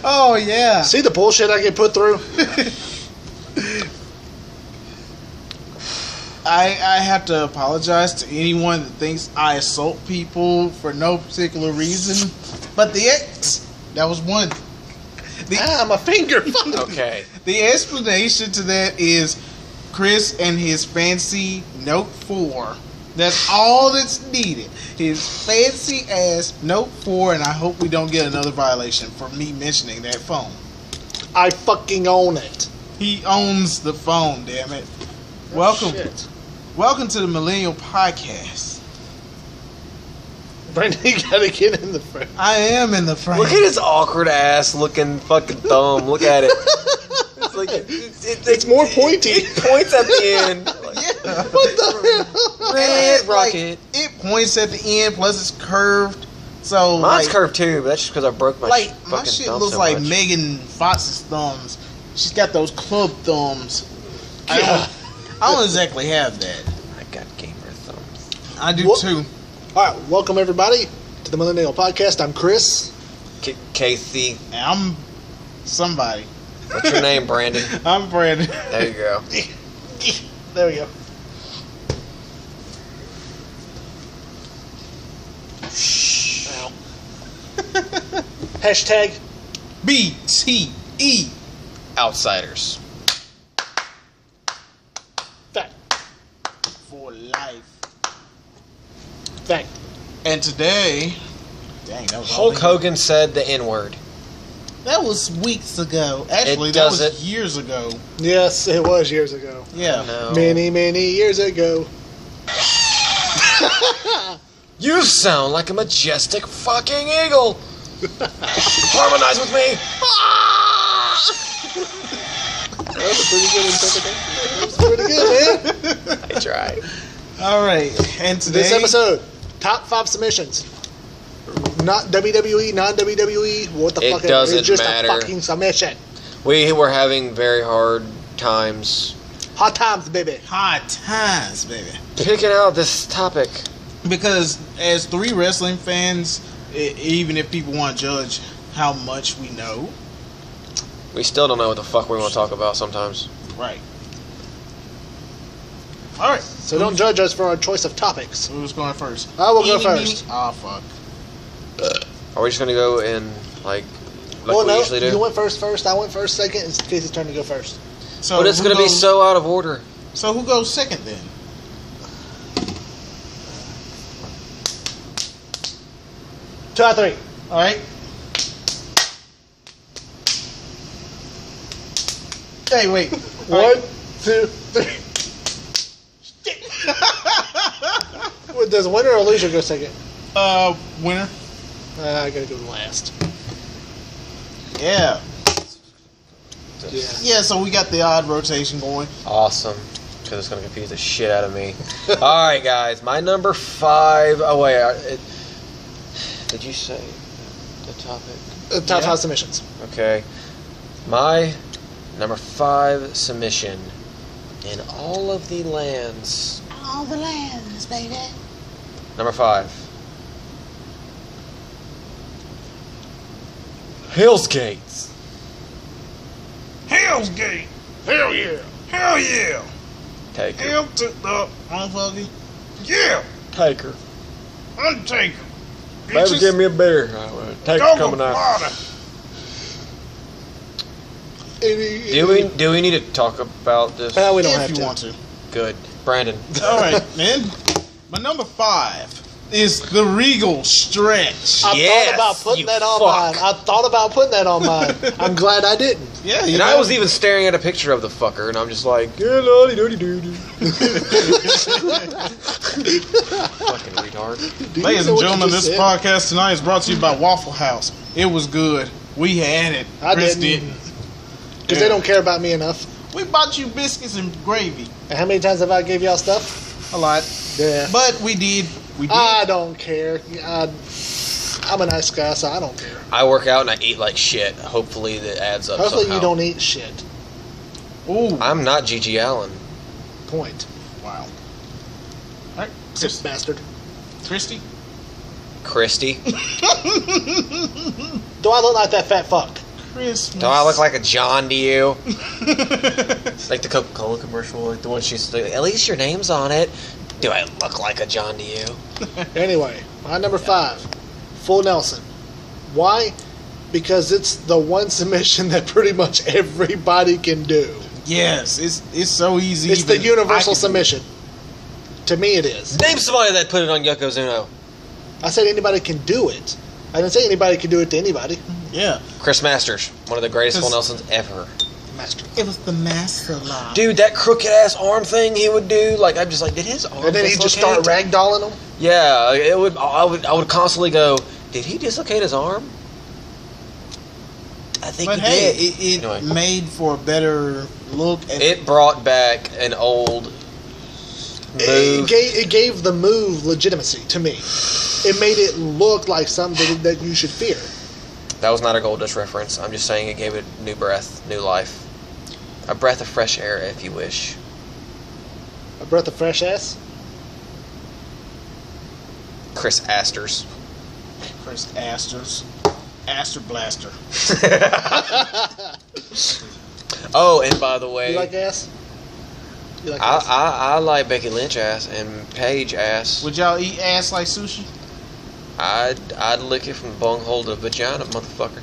Oh yeah. See the bullshit I get put through? I have to apologize to anyone that thinks I assault people for no particular reason. But the that was one. My finger. Okay. The explanation to that is Chris and his fancy Note 4. That's all that's needed. His fancy ass Note 4, and I hope we don't get another violation for me mentioning that phone. I fucking own it. He owns the phone, damn it. Welcome to the Millennial Podcast. Brandon, you gotta get in the frame. I am in the frame. Look at his awkward ass looking fucking thumb. Look at it. It's like it's more pointy. It points at the end. Like, Yeah. What the hell? Red rocket. Like, it points at the end, plus it's curved. So Mine's curved too, but that's just because I broke my my fucking shit thumb looks so like much. Megan Fox's thumbs. She's got those club thumbs. Yeah. I don't exactly have that. I got gamer thumbs. I do What? too. Alright, welcome everybody to the Millennial Podcast. I'm Chris. Casey, And I'm somebody. what's your name, Brandon? I'm Brandon. There you go. There we go. Ow. Hashtag BTE. Outsiders. fact. For life. Fact. And today, dang, that was Hulk Hogan said the N-word. That was weeks ago. Actually, It that was doesn't- years ago. Yes, it was years ago. Yeah. No. Many, many years ago. You sound like a majestic fucking eagle. Harmonize with me. That was a pretty good interpretation. That was pretty good, man. I tried. All right, and today This episode, top 5 submissions. Not WWE, non-WWE, what the It fuck doesn't It's just matter. a fucking submission. We were having very hard times Hot times, baby. hard times, baby. picking out this topic. Because as 3 wrestling fans, even if people want to judge how much we know, We still don't know what the fuck we want to talk about sometimes. right? All right, So don't judge us for our choice of topics. who's going first? I will go Eeny, first. meeny- Oh fuck. Are we just gonna go in like Well, we no, usually do? you went first. I went first, second. It's Casey's turn to go first. So But it's who gonna be goes- so out of order. So who goes second then? Two out of 3. All right. Hey, wait. One, 2, 3. Well, does winner or loser go second? Winner. I gotta go last. Yeah. Yeah. Yeah. So we got the odd rotation going. Awesome. Because it's gonna confuse the shit out of me. All right, guys. My number 5. Oh wait. Did you say the topic? Top Yeah. 5 submissions. Okay. My number 5 submission in all of the lands. All the lands, baby. Number 5. Hell's Gates. Hell's Gate. Hell yeah. Hell yeah. Taker. Hell to the motherfucker. Yeah. Taker. Undertaker. Baby, give me a beer. Taker's coming out. Do we need to talk about this? We don't If have you to. want to. Good. Brandon. All right, man. My number 5 is the Regal Stretch. I Yes, thought about putting you that on fuck. mine. I thought about putting that on mine. I'm glad I didn't. Yeah, you And know, I was even staring at a picture of the fucker, and I'm just like, yeah, lordy doody doody. Fucking retard. Ladies and gentlemen, this podcast tonight is brought to you by Waffle House. It was good. We had it. I Chris didn't. didn't. Because they don't care about me enough. We bought you biscuits and gravy. And how many times have I gave y'all stuff? A lot. Yeah. But we did. We did. I don't care. I'm a nice guy, so I don't care. I work out and I eat like shit. Hopefully that adds up Hopefully somehow. you don't eat shit. Ooh. I'm not Gigi Allen. Point. Wow. All right. Sick bastard. Christy. Christy. Do I look like that fat fuck? Christmas. Do I look like a John to you? Like the Coca-Cola commercial, like the one she's like, at least your name's on it. Do I look like a John to you? Anyway, my number 5, Full Nelson. Why? Because it's the one submission that pretty much everybody can do. Yes, it's so easy. It's the even universal I can- submission. To me, it is. Name somebody that put it on Yokozuna. I said anybody can do it. I didn't say anybody can do it to anybody. Yeah, Chris Masters, one of the greatest Full Cause- Nelsons ever. Master. it was the master lock. Dude, that crooked ass arm thing he would do, like I'm just like, did his arm? And then he'd just start dislocate? ragdolling them. Yeah, it would. I would constantly go, did he dislocate his arm? I think But he hey, did. it Anyway. made for a better look. And It brought back an old move. It gave the move legitimacy to me. It made it look like something that you should fear. That was not a Goldust reference. I'm just saying it gave it new breath, new life. A breath of fresh air, if you wish. A breath of fresh ass. Chris Asters. Chris Asters, Aster Blaster. Oh, and by the way, You like ass? You like I, ass? I like Becky Lynch ass and Paige ass. Would y'all eat ass like sushi? I'd lick it from bunghole to vagina, motherfucker.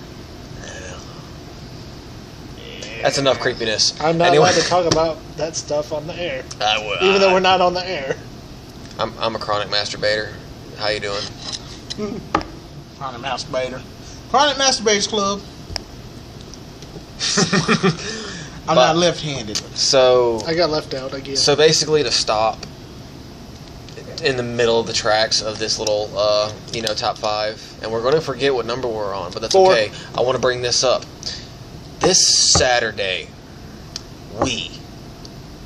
That's enough creepiness. I'm not Anyway, allowed to talk about that stuff on the air, I will. even though we're not on the air. I'm a chronic masturbator. How you doing? Chronic Masturbator. Chronic Masturbators Club. I'm But- not left-handed. So I got left out again. So basically, to stop in the middle of the tracks of this little, top 5, and we're going to forget what number we're on, but that's 4. okay. I want to bring this up. This Saturday, we,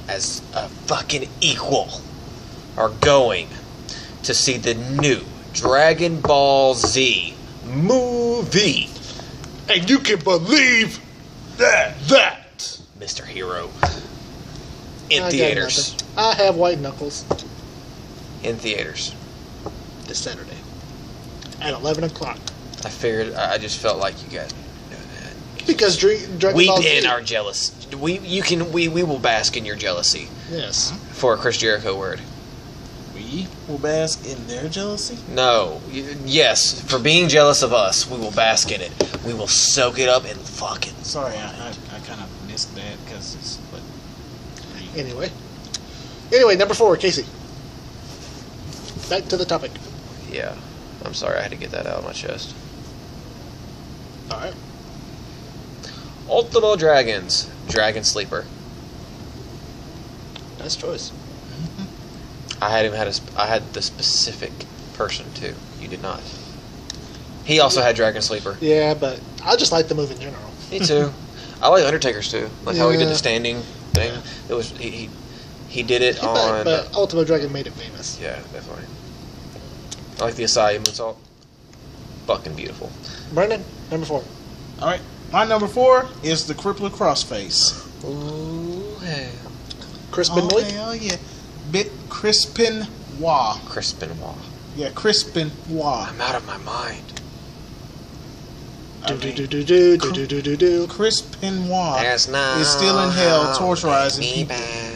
as a fucking equal, are going to see the new Dragon Ball Z movie, And you can believe that. Mr. Hero, in I got theaters. nothing. I have white knuckles In theaters. this Saturday at 11 o'clock. I figured. I just felt like you guys. Because Dragon We Ball Z. in our jealous. We will bask in your jealousy. Yes. For a Chris Jericho word. We will bask in their jealousy. No. Yes. For being jealous of us, we will bask in it. We will soak it up and fuck it. Sorry, I kind of missed that because it's what. Anyway, number 4, Casey. Back to the topic. Yeah. I'm sorry. I had to get that out of my chest. All right. Ultimo Dragons. Dragon Sleeper. Nice choice. I had the specific person too. You did not. He also had Dragon Sleeper. Yeah, but I just like the move in general. Me too. I like Undertaker's too. Like how he did Yeah. the standing thing. Yeah. It was he did it on. But Ultimate Dragon made it famous. Yeah, definitely. I like the Asai moonsault. Fucking beautiful. Brendan, number 4. All right, my number 4 is the Crippler Crossface. Ooh, hey. Chris Oh Benoit. hell yeah, Bit Crispin Wah. Chris Benoit. Yeah, Crispin Wah. I'm out of my mind. I mean, Do. Crispin Wah There's no is still in hell torturizing me people. back.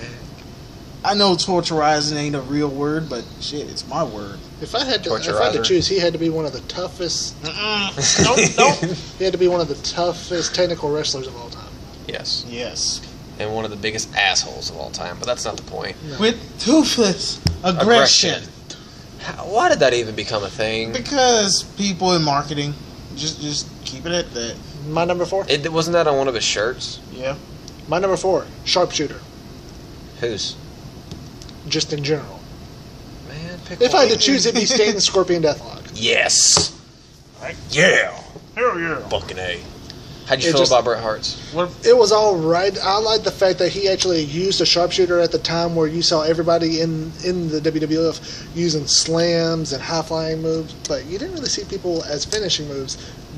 I know torturizing ain't a real word, but shit, it's my word. If I had to Torturizer. choose, he had to be one of the toughest. Nope. He had to be one of the toughest technical wrestlers of all time. Yes. Yes. And one of the biggest assholes of all time, but that's not the point. With toothless aggression. Why did that even become a thing? Because people in marketing, just keep it at that. My number 4. It wasn't that on one of his shirts. Yeah. My number 4. Sharpshooter. Whose? Just in general. Man, pick If I one. had to choose, it'd be Sting Scorpion Deathlock. Yes. Right. Yeah. Hell yeah. Fucking A. How'd you It feel just- about Bret Hart's? What? It was all right. I like the fact that he actually used a sharpshooter at the time where you saw everybody in the WWF using slams and high flying moves, but you didn't really see people as finishing moves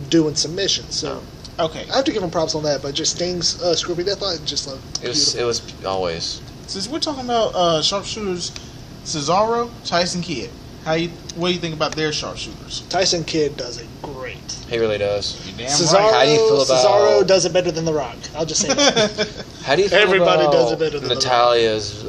doing submissions. So Okay. I have to give him props on that. But just Sting's Scorpion Deathlock, just like It was always. Since we're talking about sharpshooters, Cesaro, Tyson Kidd. What do you think about their sharpshooters? Tyson Kidd does it great. He really does. You're damn Cesaro, right. How do you feel about Cesaro does it better than The Rock. I'll just say that. How do you feel Everybody about does it better than The Rock. Natalia's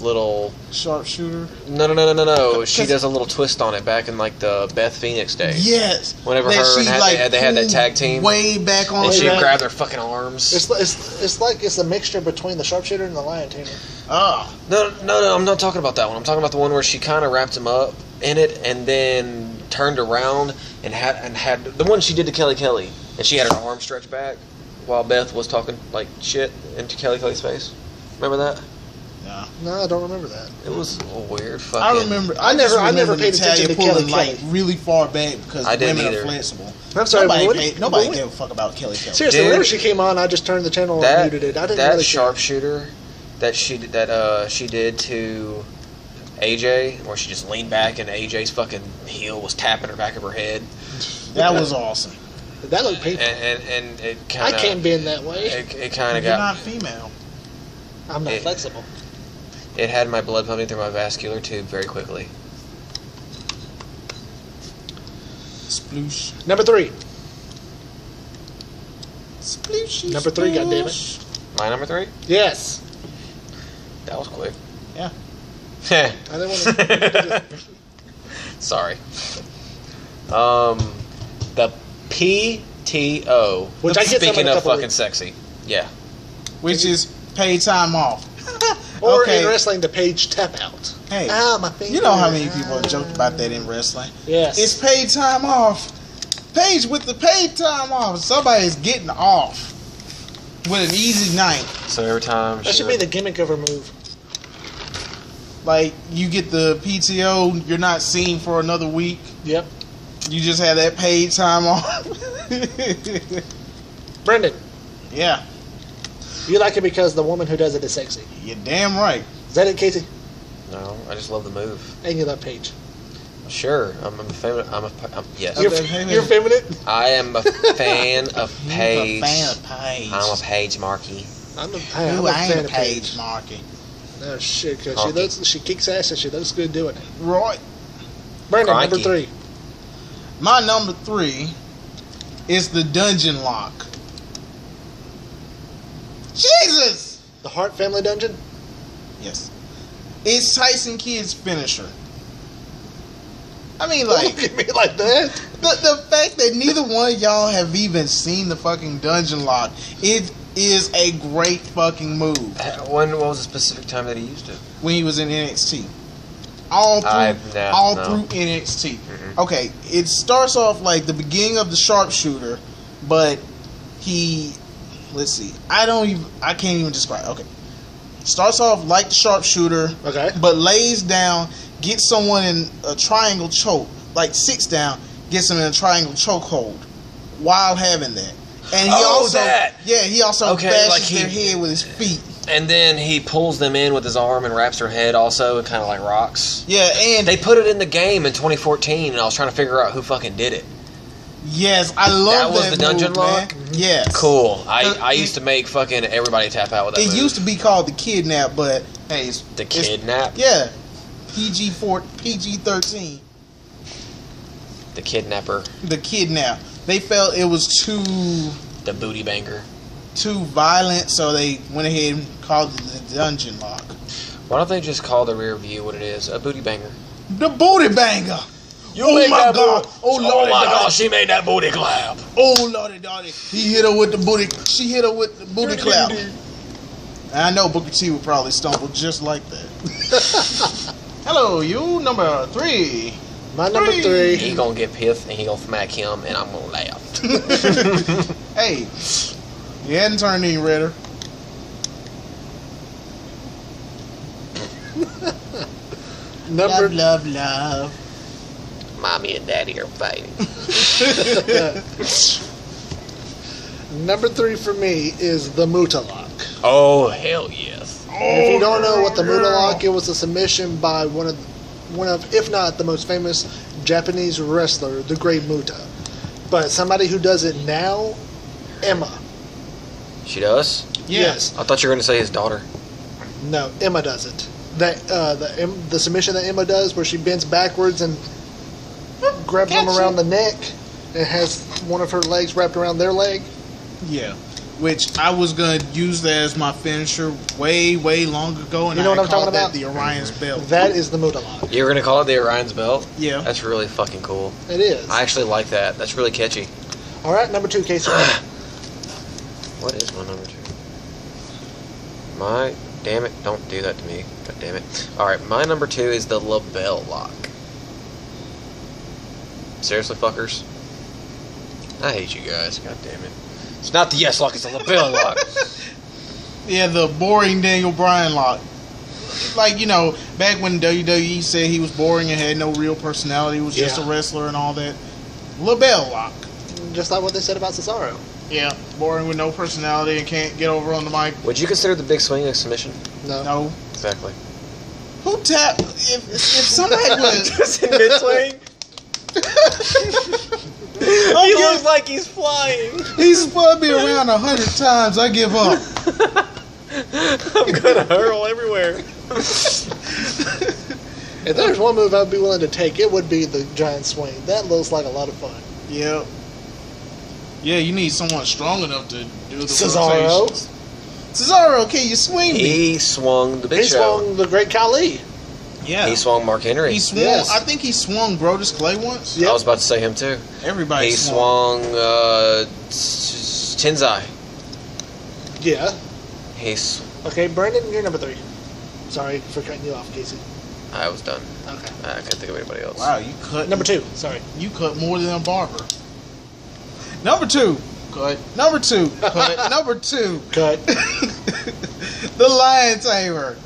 little? Sharpshooter. No. She does a little twist on it back in like the Beth Phoenix days. Yes. Whenever That her she, and they had that tag team. Way back on. And she Way back. grabbed their fucking arms. It's like it's a mixture between the sharpshooter and the lion tamer. Oh. No, I'm not talking about that one. I'm talking about the one where she kind of wrapped him up in it and then turned around and had the one she did to Kelly, and she had her arm stretched back while Beth was talking like shit into Kelly's face. Remember that? Yeah. No, I don't remember that. It was a weird fucking. I remember. I never paid Natalia attention to pulling Kelly like Kelly. really far back because I didn't women either. are flexible. I'm sorry. Nobody gave a fuck about Kelly. Seriously, Dude, whenever she came on, I just turned the channel and muted it. I didn't that really care. sharpshooter that she did to AJ, where she just leaned back and AJ's fucking heel was tapping her back of her head. That was awesome. That looked painful. And it kind I of. can't bend that way. It kind of You're got. not female. I'm not flexible. It had my blood pumping through my vascular tube very quickly. Sploosh. Number 3. Splooshy. Number 3, goddammit. sploosh. My number 3? Yes. That was quick. Yeah. I didn't want to. Sorry. The PTO. Which I get some in Speaking a of couple fucking weeks. sexy. Yeah. Which is paid time off. Or Okay. in wrestling, the page tap out. Hey, my finger. you know how many people have joked about that in wrestling? Yes. It's paid time off. Paige with the paid time off. Somebody's getting off with an easy night. So every time That should be the gimmick of her move. Like, you get the PTO, you're not seen for another week. Yep. You just have that paid time off. Brendan, Yeah, you like it because the woman who does it is sexy. you're damn right. Is that it, Casey? No, I just love the move. And you love Paige. Sure, I'm a fan. Yes, You're feminine? I am a fan of I'm a Paige. fan of Paige. I'm a Paige Markey. I'm a Ooh, fan I ain't a of Paige Markey. No shit, because Honky. she kicks ass and she looks good doing it. Right. Brandon, Crikey. number 3. My number 3 is the Dungeon Lock. Jesus! The Hart Family Dungeon? Yes. It's Tyson Kidd's finisher. I mean, Don't like, look at me like that. the fact that neither one of y'all have even seen the fucking Dungeon Lock, it is a great fucking move. What was the specific time that he used it? When he was in NXT. All through NXT. Mm-hmm. Okay, it starts off like the beginning of the sharpshooter, but let's see. I can't even describe. Okay. Starts off like the sharpshooter, Okay. but lays down, gets someone in a triangle choke, like sits down, gets them in a triangle chokehold while having that. And he he also Okay, bashes like their head with his feet. And then he pulls them in with his arm and wraps their head also and kind of like rocks. Yeah, and They put it in the game in 2014, and I was trying to figure out who fucking did it. yes, I love That was the Dungeon move, Lock? man. Yes. Cool. I used to make fucking everybody tap out with that It move. used to be called the Kidnap, but hey, The Kidnap? Yeah, PG-13. The Kidnapper. The Kidnap. They felt it was too The Booty Banger. violent, so they went ahead and called it the Dungeon Lock. Why don't they just call the rear view what it is? A booty banger. The Booty Banger. Oh made my that God! booty- Oh Lordy, my Lordy. God, she made that booty clap. Oh Lordy, Lordy. He hit her with the booty. She hit her with the booty clap. And I know Booker T would probably stumble just like that. Hello, you number 3. My number 3. He gonna get pissed and he gonna smack him and I'm gonna laugh. Hey, he hadn't turned any redder. Number Love, love, love. Mommy and Daddy are fighting. Number 3 for me is the Muta Lock. Oh hell yes. And if you don't know what the Muta Lock, it was a submission by one of, if not the most famous Japanese wrestler, the Great Muta. But somebody who does it now, Emma. She does? Yes. I thought you were gonna say his daughter. No, Emma does it. the submission that Emma does, where she bends backwards and grabs them around the neck, and has one of her legs wrapped around their leg. Yeah. Which I was going to use that as my finisher way, way long ago, and You know what I'm called talking that about? the Orion's Belt. That is the Muda lock. You're gonna call it the Orion's Belt? Yeah. That's really fucking cool. It is. I actually like that. That's really catchy. All right, number 2, Casey. What is my number 2? Damn it, don't do that to me. God damn it. Alright, my number 2 is the label lock. Seriously, fuckers? I hate you guys. God damn it. It's not the yes lock, it's the label lock. Yeah, the boring Daniel Bryan lock. Like, you know, back when WWE said he was boring and had no real personality, was just a wrestler and all that. LaBelle lock. Just like what they said about Cesaro. Yeah, boring with no personality and can't get over on the mic. Would you consider the big swing a submission? No. No. Exactly. Who tapped? If somebody was... Just in mid-swing? He looks like he's flying. He's spun me around 100 times. I give up. I'm gonna hurl everywhere. If there's one move I'd be willing to take, it would be the giant swing. That looks like a lot of fun. Yep. Yeah, you need someone strong enough to do the Cesaro. rotations. Cesaro, can you swing me? He swung the Big He Show. swung the Great Khali. Yeah. He swung Mark Henry. He swung. Yes. I think he swung Brodus Clay once. Yep. I was about to say him too. Everybody He swung Tenzai. Yeah. He's. Okay, Brandon, you're number 3. Sorry for cutting you off, Casey. I was done. Okay. I can't think of anybody else. Wow, you cut. Number 2. Sorry. You cut more than a barber. Number 2. Cut. Number 2. Cut. Number 2. Cut. The Lion Tamer.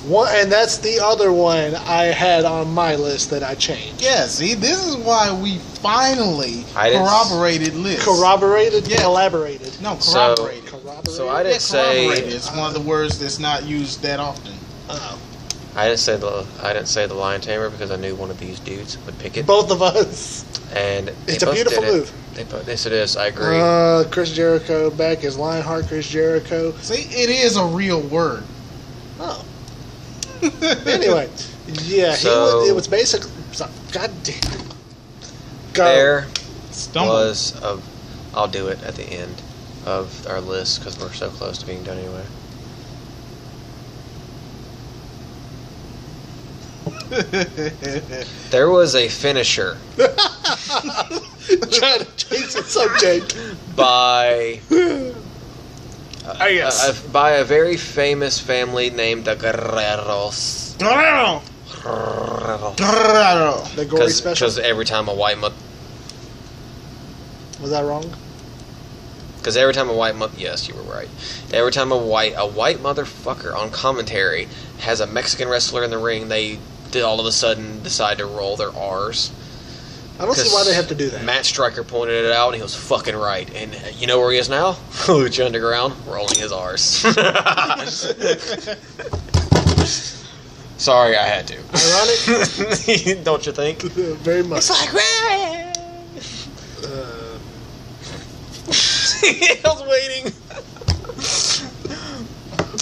One, and that's the other one I had on my list that I changed. Yeah, see, this is why we finally corroborated lists. Corroborated? Yeah. Collaborated. No, So- corroborated. Corroborated? So I Yeah, didn't corroborated. say. It's one of the words that's not used that often. Oh. I didn't say the Lion Tamer because I knew one of these dudes would pick it. Both of us. And It's they a both beautiful did it. move. Yes, it is. I agree. Chris Jericho back as Lionheart Chris Jericho. See, it is a real word. Oh. Anyway, yeah, So- it was basically. God damn. Go. There Stumble. was a. I'll do it at the end of our list because we're so close to being done anyway. There was a finisher Trying to change the subject. by Yes. by a very famous family named the Guerreros. Guerrero. Guerrero. The gory special. Because every time a white Was that wrong? yes, you were right. Every time a white motherfucker on commentary has a Mexican wrestler in the ring, they all of a sudden decide to roll their R's. I don't see why they have to do that. Matt Stryker pointed it out, and he was fucking right. And you know where he is now? Lucha Underground, rolling his R's. Sorry, I had to. Ironic? Don't you think? Very much. It's like, I was waiting.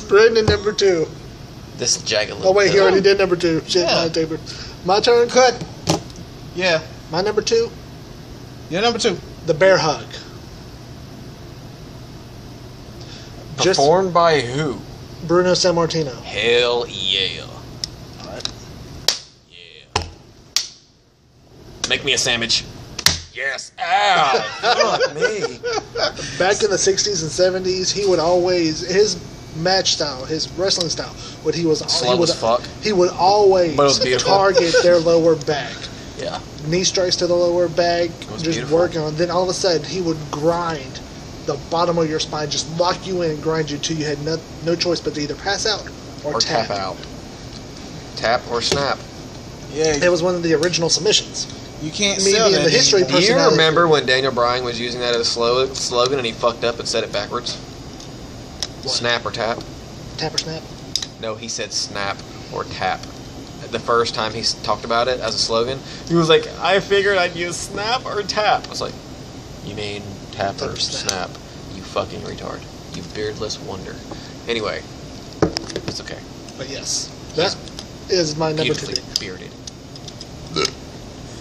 Brandon, number 2. This jagged Oh, wait, he already did number 2. Shit, Yeah. my taper. My turn? Cut. Yeah. My number 2? Yeah, number 2. The bear hug. Just Performed by who? Bruno Sammartino. Hell yeah. Yeah. Make me a sandwich. Yes. Ow. Fuck me. Back in the 60s and 70s, he would always, his match style, his wrestling style, he would always But it was beautiful. target their lower back. Yeah. Knee strikes to the lower back, was just beautiful. working on it. Then all of a sudden, he would grind the bottom of your spine, just lock you in and grind you till you had no choice but to either pass out or tap out. Tap or snap. Yeah. It was one of the original submissions. You can't Me sell being that the history anymore. Do you Personality. remember when Daniel Bryan was using that as a slogan and he fucked up and said it backwards? What? Snap or tap? Tap or snap? No, he said snap or tap. The first time he talked about it as a slogan, he was like, I figured I'd use snap or tap. I was like, you mean tap or snap? You fucking retard. You beardless wonder. Anyway, it's okay. But yes, that is my number 2 Beautifully pick. bearded.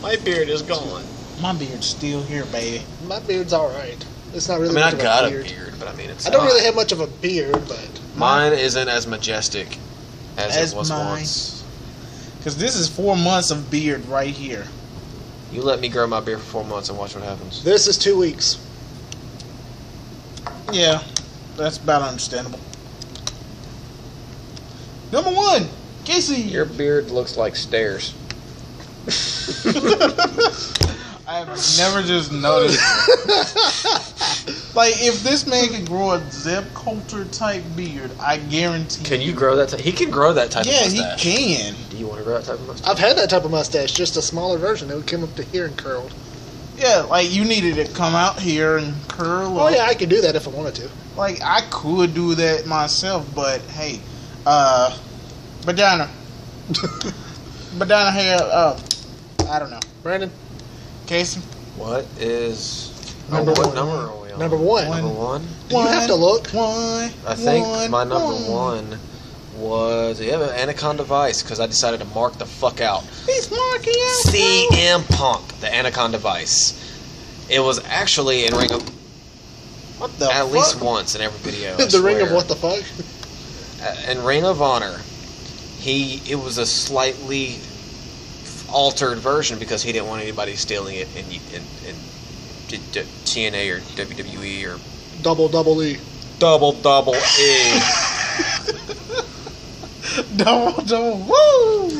My beard is gone. My beard's still here, baby. My beard's all right. It's not I really. mean, I much got of a beard. beard, but I mean, it's I don't not. really have much of a beard, but Mine isn't as majestic as it was mine. once. Because this is 4 months of beard right here. You let me grow my beard for 4 months and watch what happens. this is 2 weeks. Yeah, that's about understandable. Number 1, Casey. Your beard looks like stairs. I've never just noticed. Like, if this man can grow a Zeb Coulter type beard, I guarantee. Can you grow that? He can grow that type Yeah, of mustache. he can. Do you want to grow that type of mustache? I've had that type of mustache, just a smaller version. It would come up to here and curled. Yeah, like you needed to come out here and curl. Oh up. yeah, I could do that if I wanted to. Like I could do that myself, but hey, Badana hair. I don't know. Brandon, Casey. What is Number what one. number are we on? number 1. Number one. Do you have to look? One. I think my number one was Anaconda Vice because I decided to mark the fuck out. He's marking out. CM Punk, the Anaconda Vice. It was actually in Ring of What the at fuck? least once in every video. I The ring of swear. what the fuck? In Ring of Honor, it was a slightly altered version because he didn't want anybody stealing it in TNA or WWE or Double E. double E. double. Woo!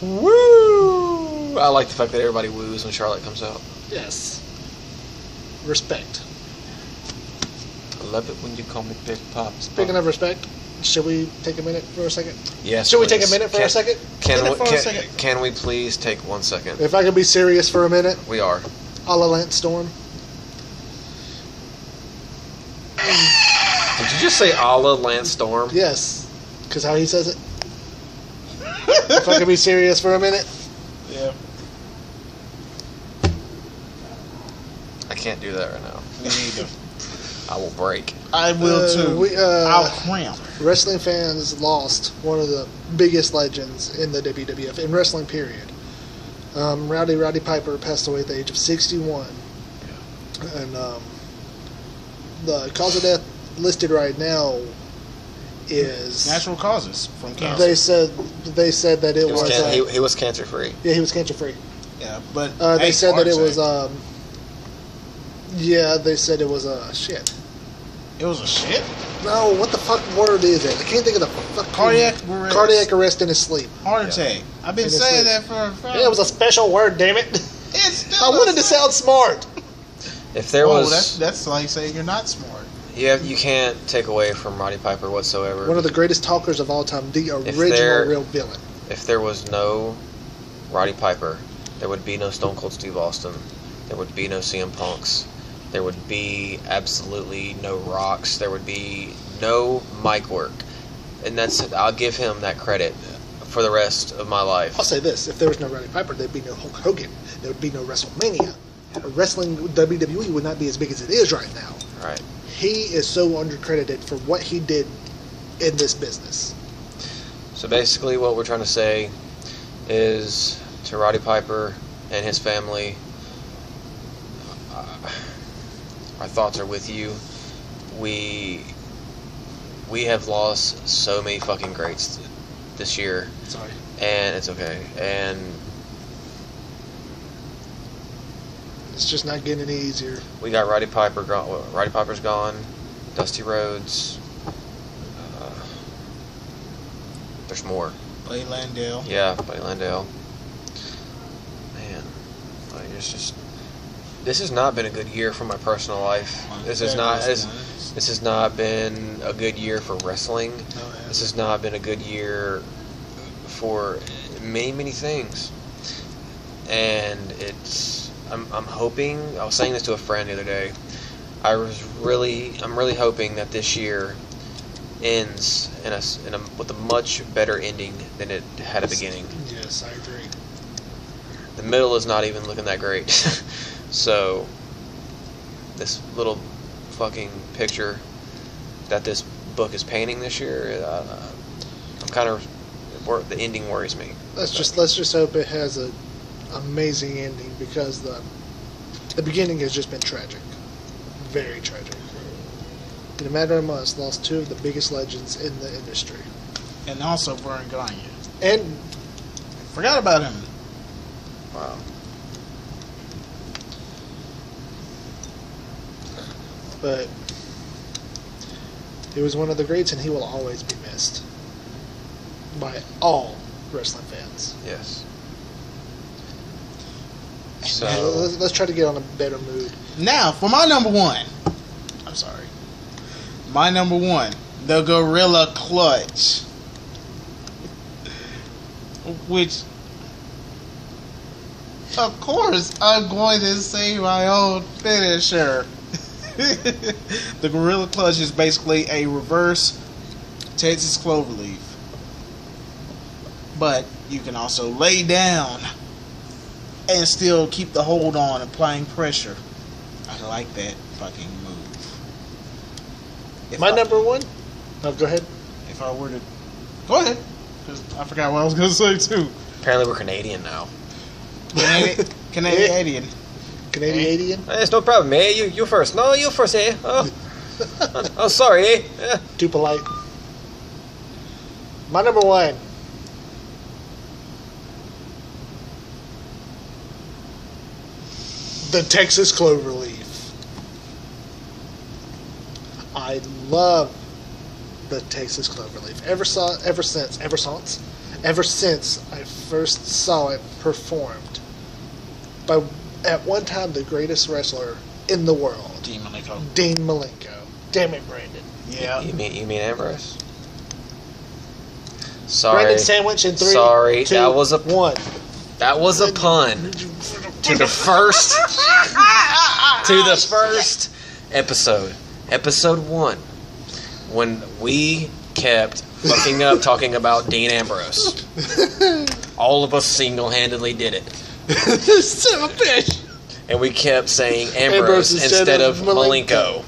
Woo! I like the fact that everybody woos when Charlotte comes out. Yes. Respect. I love it when you call me Big Pop. Speaking of respect, should we take a minute for a second? Yes. Should we take a please. minute for a second? Can we please take 1 second? If I can be serious for a minute, We are. a la Lance Storm. Did you just say a la Lance Storm? Yes, because how he says it. If I can be serious for a minute. Yeah, I can't do that right now. me neither. I will break. I will too. I'll cramp. Wrestling fans lost one of the biggest legends in the WWF, in wrestling period. Roddy Piper passed away at the age of 61. And the cause of death listed right now is... Natural causes from cancer. They said that it was... He was cancer free. yeah, he was cancer free. Yeah, but They said that it was... attack. yeah, they said it was shit. It was a shit. No, what the fuck word is it? I can't think of the fuck. Cardiac arrest. Cardiac arrest in his sleep. Heart attack. I've been In his saying sleep. that for a fact. Yeah, it was a special word, damn it. It's still I wanted to sound smart. If there was, that's like saying you're not smart. you can't take away from Roddy Piper whatsoever. One of the greatest talkers of all time, the there- original real villain. If there was no Roddy Piper, there would be no Stone Cold Steve Austin. There would be no CM Punks. There would be absolutely no Rocks. There would be no mic work. And I'll give him that credit for the rest of my life. I'll say this: if there was no Roddy Piper, there'd be no Hulk Hogan. There would be no WrestleMania. Wrestling WWE would not be as big as it is right now. Right. He is so undercredited for what he did in this business. So basically what we're trying to say is to Roddy Piper and his family, our thoughts are with you. We have lost so many fucking greats this year, Sorry. and it's okay. And It's just not getting any easier. we got Roddy Piper gone. Roddy Piper's gone. Dusty Rhodes. There's more. Blade Landale. Yeah, Buddy Landale. Man, like it's just. This has not been a good year for my personal life. This has not been a good year for wrestling. This has not been a good year for many things. And I'm hoping. I was saying this to a friend the other day. I'm really hoping that this year ends with a much better ending than it had a beginning. Yes, I agree. The middle is not even looking that great. So, this little fucking picture that this book is painting this year, I'm kind of the ending worries me. Let's just hope it has an amazing ending, because the beginning has just been tragic, very tragic. In a matter of months, lost two of the biggest legends in the industry, And also Vern Gagne. and Forgot about him. Wow. but he was one of the greats, and he will always be missed by all wrestling fans. Yes. So So let's try to get on a better mood. Now, for my number one. I'm sorry. My number one, the Gorilla Clutch. Which, of course, I'm going to say my own finisher. The Gorilla Clutch is basically a reverse Texas Cloverleaf. But you can also lay down and still keep the hold on, applying pressure. I like that fucking move. My number one? Oh, go ahead. If I were to... Go ahead. 'Cause I forgot what I was going to say, too. apparently we're Canadian now. Canadian. Canadian? It's no problem, eh? You first. No, you first, eh? Oh, oh sorry, eh? Yeah. Too polite. My number one. The Texas Cloverleaf. I love the Texas Cloverleaf. Ever since I first saw it performed by, at one time, the greatest wrestler in the world, Dean Malenko. Dean Malenko. Damn it, Brandon. Yeah. You mean Ambrose? Sorry. Brandon Sandwich in 3, Sorry, 2, that was a 1. That was a pun to the first episode. Episode 1. When we kept fucking up talking about Dean Ambrose. All of us single-handedly did it. Son of a bitch. And we kept saying Ambrose instead of Malenko.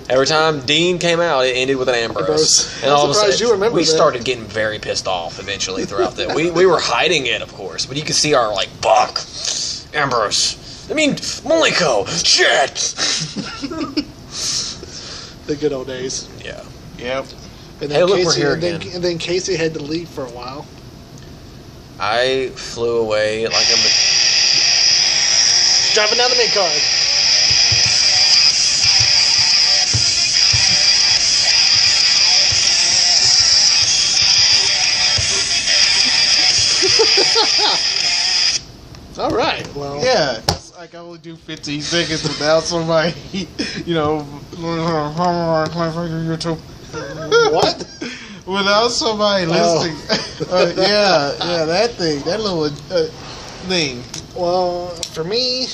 Every time Dean came out, it ended with an Ambrose. Ambrose. And I'm all of a surprised you sudden, remember we that. started getting very pissed off eventually throughout that. We were hiding it, of course, but you could see our, like, Buck, Ambrose. I mean, Malenko, shit! The good old days. Yeah. Yep. And Hey, look, we're here again. And then Casey had to leave for a while. I flew away like a... Driving down the mid card. All right. Well. Yeah. I can only do 15 seconds without somebody, What? Without somebody listening. That thing. That little thing. Well, for me,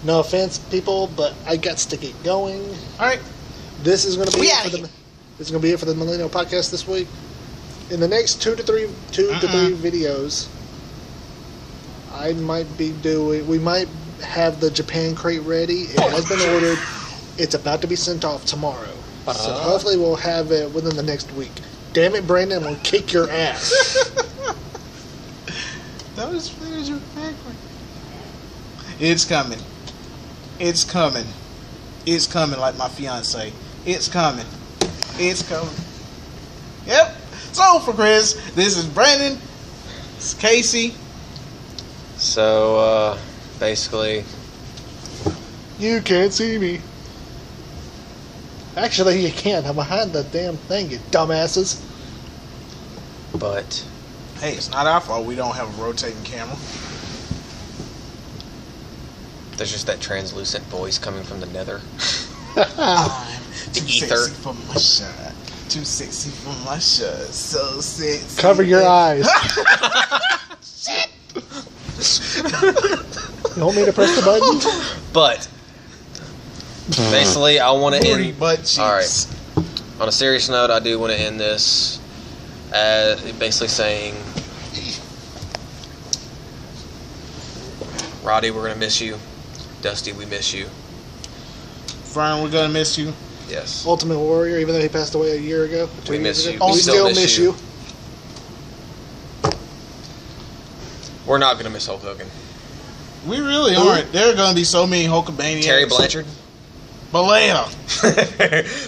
no offense, people, but I got to get going. All right. This is going to be We it outta for here. this is going to be it for the Millennial podcast this week. In the next 2 to 3 videos, we might have the Japan crate ready. It has been ordered. It's about to be sent off tomorrow. So hopefully we'll have it within the next week. Damn it, Brandon, we'll kick your ass. That was finish your backward. It's coming. It's coming. It's coming, like my fiance. It's coming. It's coming. Yep. So for Chris, this is Brandon. It's Casey. So, basically... You can't see me. Actually, you can. I'm behind the damn thing, you dumbasses. But... Hey, it's not our fault we don't have a rotating camera. There's just that translucent voice coming from the nether. I'm too ether. sexy for my shirt. Too sexy for my shirt. So sexy. Cover your eyes. You want me to press the button? But... Basically, I want to Booty end... butt cheeks. Alright. On a serious note, I do want to end this basically saying... Roddy, we're going to miss you. Dusty, we miss you. Fern, we're gonna miss you. Yes. Ultimate Warrior, even though he passed away a year ago. We 2 miss years you. ago. We We still still miss miss you. you. We're not gonna miss Hulk Hogan. We really aren't. There are going to be so many Hulkamaniacs. Terry Blanchard. Balea.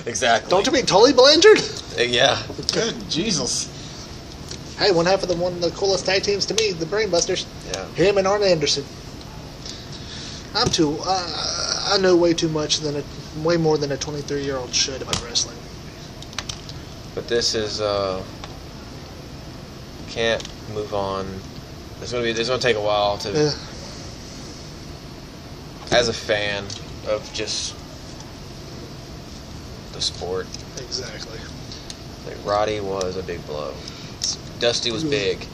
Exactly. Don't you mean Tully Blanchard? Yeah. Good Jesus. Hey, one of the coolest tag teams to me, the Brainbusters. Yeah. Him and Arn Anderson. I know way too much way more than a 23-year-old should about wrestling. But this is can't move on. It's gonna take a while to. Yeah. As a fan of just the sport, Exactly. like Roddy was a big blow. Dusty was big,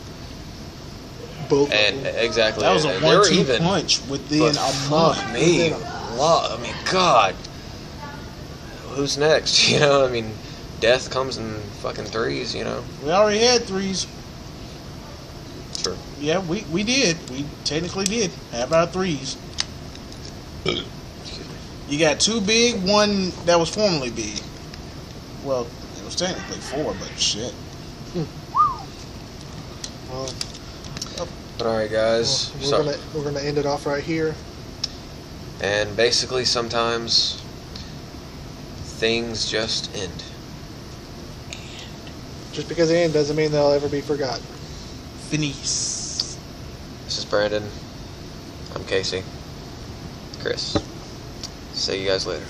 Both. and of them. exactly. That was a and they were 1-2 even, punch within but a fuck month. me, Within I mean, God, who's next? You know, I mean, death comes in fucking threes. You know, We already had threes. sure. Yeah, we did. We technically did have our threes. Excuse me. You got 2 big, one that was formerly big. Well, it was technically 4, but shit. Well, But all right, guys. we're gonna end it off right here. And basically, sometimes things just end. Just because they end doesn't mean they'll ever be forgotten. Finis. This is Brandon. I'm Casey. Chris. See you guys later.